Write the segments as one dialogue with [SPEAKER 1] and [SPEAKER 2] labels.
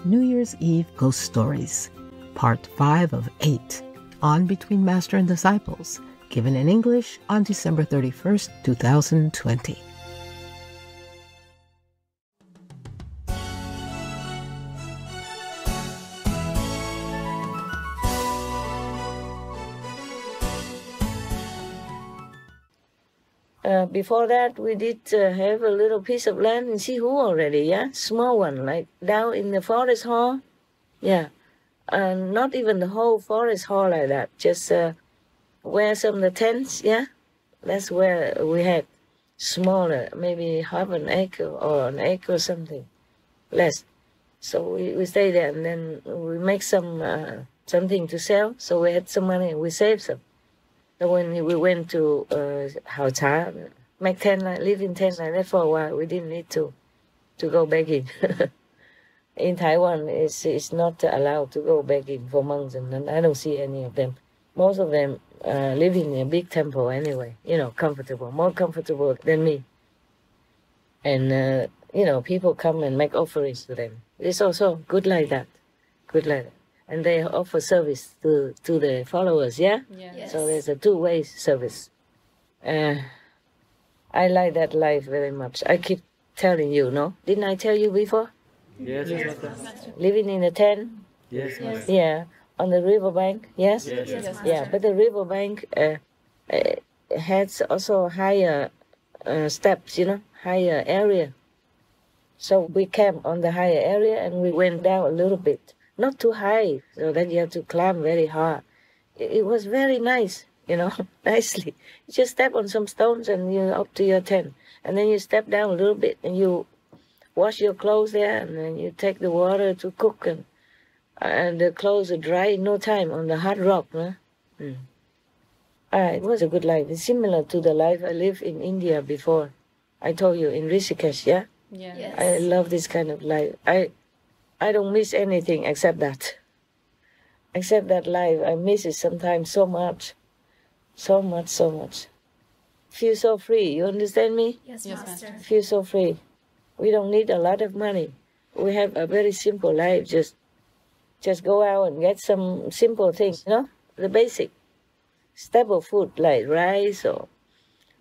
[SPEAKER 1] New Year's Eve Ghost Stories, Part 5 of 8, on Between Master and Disciples, given in English on December 31st, 2020.
[SPEAKER 2] Before that, we did have a little piece of land in Sihu already, yeah? Small one, like down in the forest hall. Yeah. Not even the whole forest hall like that, just where some of the tents, yeah? That's where we had smaller, maybe half an acre or an acre or something, less. So we stay there, and then we make some something to sell. So we had some money, we saved some. So when we went to Hào Trá, make tent, live in tent like that for a while, we didn't need to go begging. In Taiwan, it's not allowed to go begging for monks, and I don't see any of them. Most of them live in a big temple anyway, comfortable, more comfortable than me. And, people come and make offerings to them. It's also good like that, good like that. And they offer service to the followers, yeah?
[SPEAKER 3] Yes.
[SPEAKER 2] So there's a two-way service. I like that life very much. I keep telling you, no? Didn't I tell you before?
[SPEAKER 4] Yes.
[SPEAKER 2] Living in a tent?
[SPEAKER 4] Yes.
[SPEAKER 2] Yeah. On the riverbank, yes?
[SPEAKER 4] Yes.
[SPEAKER 2] Yeah, but the riverbank has also higher steps, higher area. So we camped on the higher area and we went down a little bit. Not too high, so that you have to climb very hard. It was very nice, nicely. You just step on some stones and you're up to your tent. And then you step down a little bit and you wash your clothes there, and then you take the water to cook, and the clothes are dry in no time on the hard rock. Huh? It was a good life. It's similar to the life I lived in India before. I told you, in Rishikesh, yeah?
[SPEAKER 3] Yes.
[SPEAKER 2] I love this kind of life. I don't miss anything except that. Except that life. I miss it sometimes so much. So much. Feel so free. You understand me?
[SPEAKER 3] Yes, Master.
[SPEAKER 2] Feel so free. We don't need a lot of money. We have a very simple life. Just go out and get some simple things, the basic. Staple food like rice or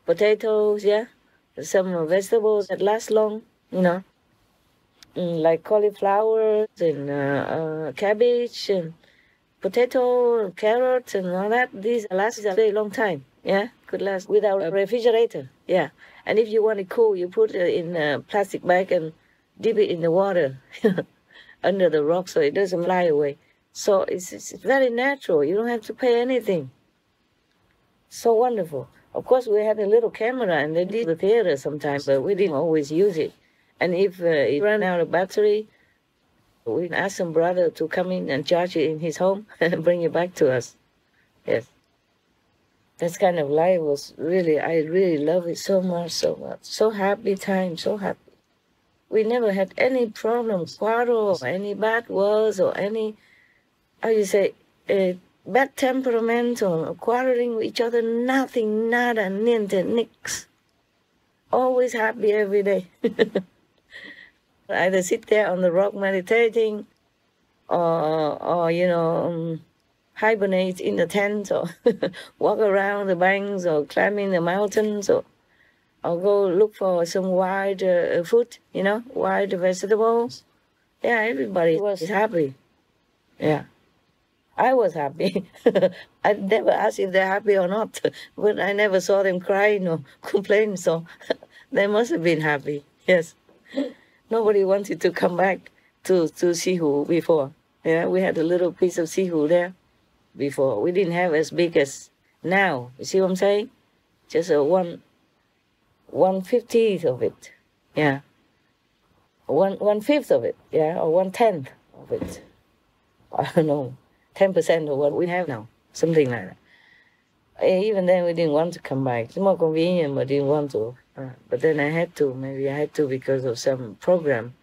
[SPEAKER 2] potatoes, yeah? Some vegetables that last long, like cauliflower and cabbage and potato, carrots and all that. These last a very long time, yeah? Could last without a refrigerator, yeah. And if you want it cool, you put it in a plastic bag and dip it in the water under the rock so it doesn't fly away. So it's very natural. You don't have to pay anything. So wonderful. Of course, we had a little camera and they did the theater sometimes, but we didn't always use it. And if it ran out of battery, we asked some brother to come in and charge it in his home and bring it back to us. Yes. That kind of life was I really love it so much. So happy time, so happy. We never had any problems, quarrel, or any bad words, or any, bad temperament, or quarreling with each other. Nothing, nada, niente, nix. Always happy every day. Either sit there on the rock meditating, or hibernate in the tent, or walk around the banks, or climbing the mountains, or go look for some wild food, wild vegetables. Yeah, everybody was happy. Yeah, I was happy. I never asked if they're happy or not, but I never saw them crying or complaining, so they must have been happy. Yes. Nobody wanted to come back to Sihu before. Yeah, we had a little piece of Sihu there before. We didn't have as big as now. You see what I'm saying? Just a 1/50th of it. Yeah. 1/5 of it. Yeah, or 1/10 of it. I don't know. 10% of what we have now. Something like that. Even then, we didn't want to come back. It's more convenient, but didn't want to. But then I had to. Maybe I had to because of some program.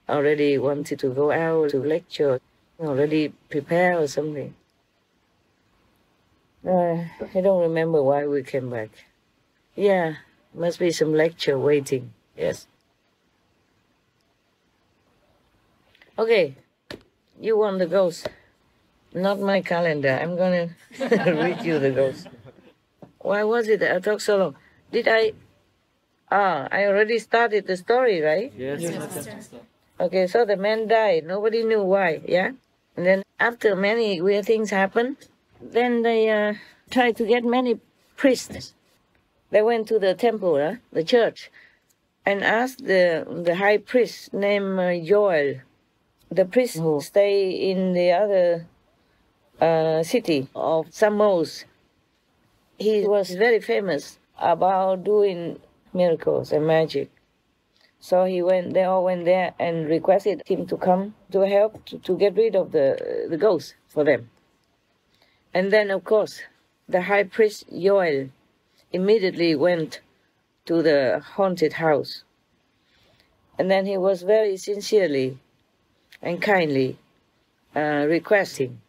[SPEAKER 2] I already wanted to go out to lecture. Already prepare or something. I don't remember why we came back. Yeah, must be some lecture waiting. Yes. Okay, You want the ghost, not my calendar. I'm going to read you the ghost. Why was it I talked so long? Did I? I already started the story, right?
[SPEAKER 3] Yes.
[SPEAKER 2] Okay, so the man died. Nobody knew why, yeah? And then after many weird things happened, then they tried to get many priests. They went to the temple, the church, and asked the high priest named Joel, the priest who stay in the other city of Samos. He was very famous about doing miracles and magic. So they all went there and requested him to come to help to get rid of the ghosts for them. And then, of course, the high priest Joel immediately went to the haunted house. And then he was very sincerely and kindly requesting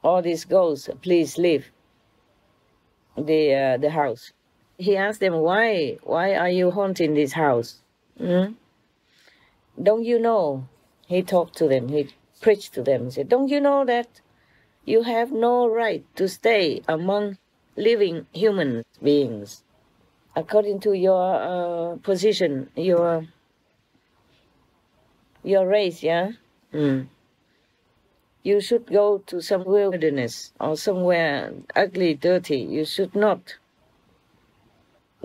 [SPEAKER 2] all these ghosts, please leave the house. He asked them, why are you haunting this house? Don't you know? He talked to them, he preached to them, he said, don't you know that you have no right to stay among living human beings according to your position, your race, yeah? You should go to some wilderness or somewhere ugly, dirty. You should not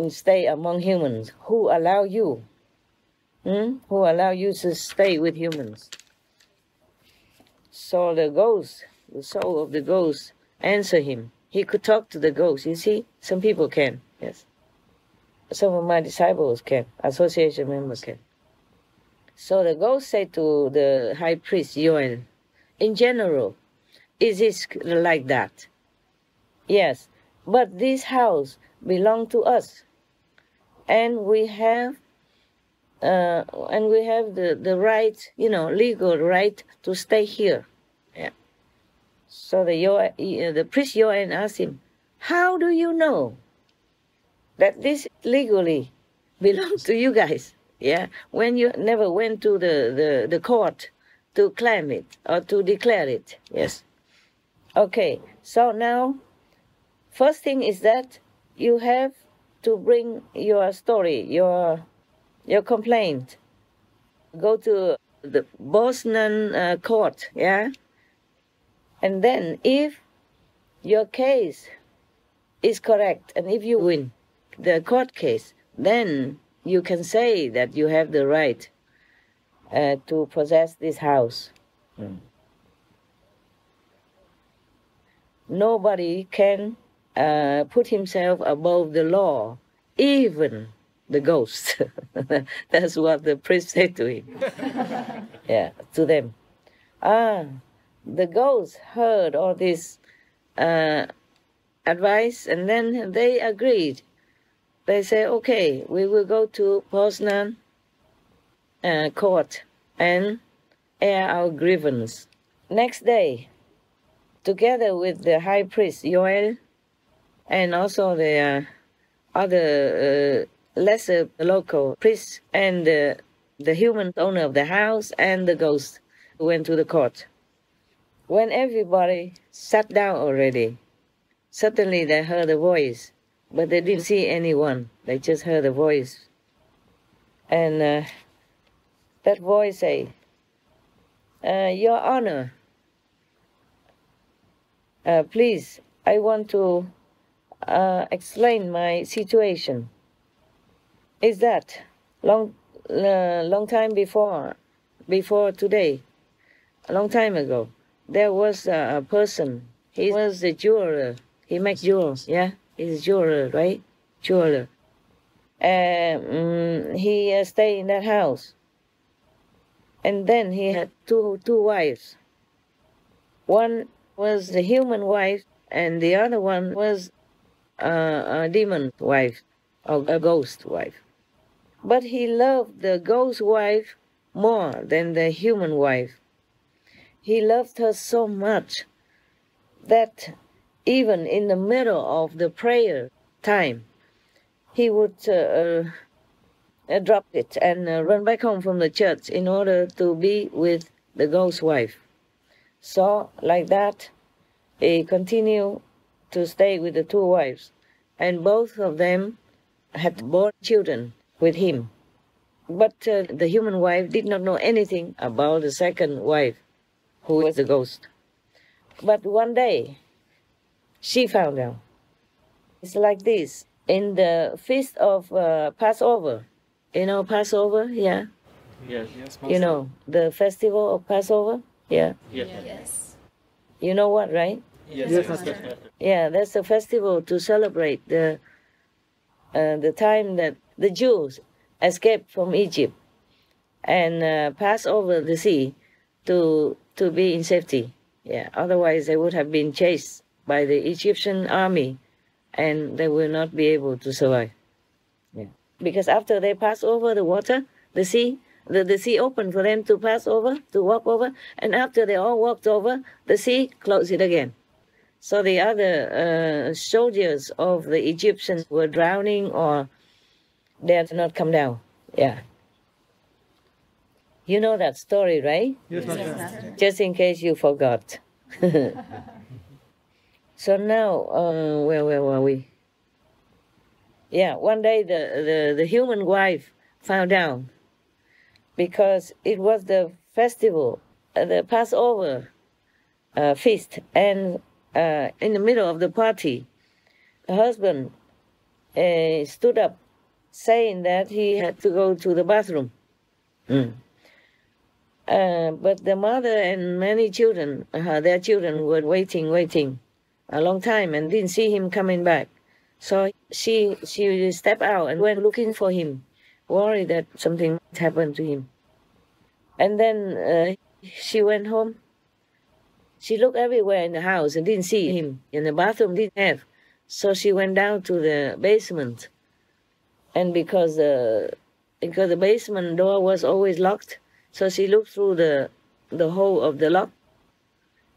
[SPEAKER 2] stay among humans. Who allow you? Who allow you to stay with humans? So the ghost, the soul of the ghost, answer him. He could talk to the ghost. You see, some people can, yes. Some of my disciples can, association members can. So the ghost said to the high priest, Joel, in general, is it like that? Yes, but this house belongs to us, and we have the right, legal right to stay here. Yeah. So the priest Joel asked him, how do you know that this legally belongs to you guys? Yeah, when you never went to the court to claim it or to declare it. Yes. Okay, so now, first thing is that you have to bring your story, your complaint. Go to the Bosnian court, yeah? And then if your case is correct, and if you win the court case, then you can say that you have the right to possess this house. Nobody can put himself above the law, even the ghost. That's what the priest said to him. Yeah, to them. The ghost heard all this advice, and then they agreed. They say, okay, we will go to Poznan court and air our grievance. Next day, together with the high priest Joel and also the other lesser local priests and the human owner of the house and the ghost went to the court. When everybody sat down already, suddenly they heard a voice, but they didn't see anyone. They just heard a voice. And that voice say, Your Honor, please, I want to explain my situation. Is that long time before today, a long time ago, there was a person. He was a jeweler. He makes jewels, yeah? He's a jeweler, right? Jeweler. He stayed in that house. And then he had two wives. One was the human wife, and the other one was a demon wife, or a ghost wife. But he loved the ghost wife more than the human wife. He loved her so much that even in the middle of the prayer time, he would drop it and run back home from the church in order to be with the ghost wife. So like that, he continued to stay with the two wives, and both of them had born children with him. But the human wife did not know anything about the second wife, who was the ghost. But one day, she found out. It's like this. In the feast of Passover, you know Passover, yeah?
[SPEAKER 3] Yes. Yes.
[SPEAKER 2] You know, the festival of Passover, yeah?
[SPEAKER 4] Yes.
[SPEAKER 2] You know what, right?
[SPEAKER 3] Yes.
[SPEAKER 2] Yeah, that's a festival to celebrate the time that the Jews escaped from Egypt and passed over the sea to be in safety. Yeah, otherwise they would have been chased by the Egyptian army, and they will not be able to survive. Yeah. Because after they pass over the water, the sea opened for them to pass over, to walk over, and after they all walked over, the sea closed it again. So the other soldiers of the Egyptians were drowning or they had not come down. Yeah. You know that story, right?
[SPEAKER 3] Yes, Master.
[SPEAKER 2] Just in case you forgot. So now, where were we? Yeah, one day the human wife found out, because it was the festival, the Passover feast, and in the middle of the party, the husband stood up saying that he had to go to the bathroom. But the mother and many children, their children, were waiting a long time and didn't see him coming back. So she stepped out and went looking for him, worried that something might happen to him. And then she went home. She looked everywhere in the house and didn't see him. In the bathroom, didn't have. So she went down to the basement. And because the basement door was always locked, so she looked through the hole of the lock,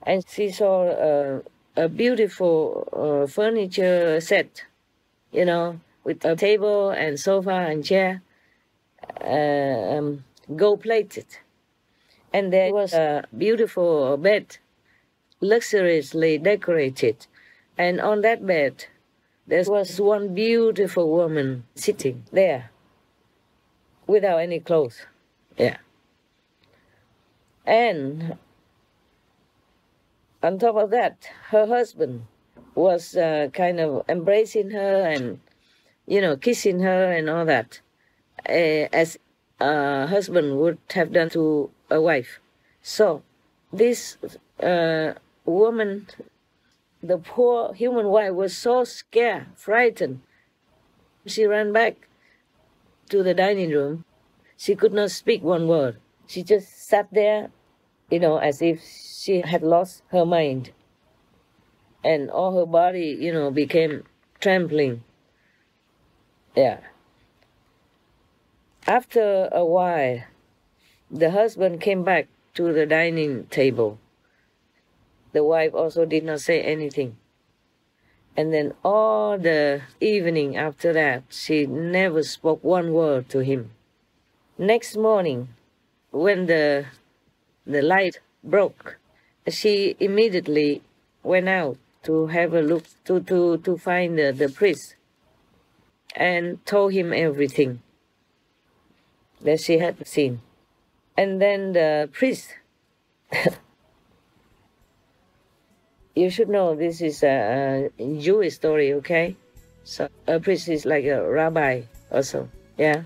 [SPEAKER 2] and she saw a beautiful furniture set, you know, with a table and sofa and chair, gold-plated. And there was a beautiful bed, luxuriously decorated. And on that bed, there was one beautiful woman sitting there without any clothes. Yeah. And on top of that, her husband was kind of embracing her and, you know, kissing her and all that, as a husband would have done to a wife. So this woman, the poor human wife, was so scared, frightened. She ran back to the dining room. She could not speak one word. She just sat there, you know, as if she had lost her mind. And all her body, you know, became trembling. Yeah. After a while, the husband came back to the dining table. The wife also did not say anything. And then all the evening after that, she never spoke one word to him. Next morning, when the light broke, she immediately went out to have a look, to find the priest, and told him everything that she had seen. And then the priest, you should know this is a Jewish story, okay? So a priest is like a rabbi also, yeah?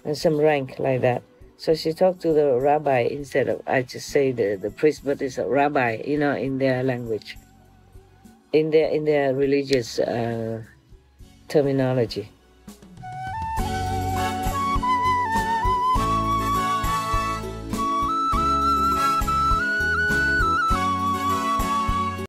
[SPEAKER 2] And some rank like that. So she talked to the rabbi instead of, I just say the priest, but it's a rabbi, you know, in their language, in their religious terminology.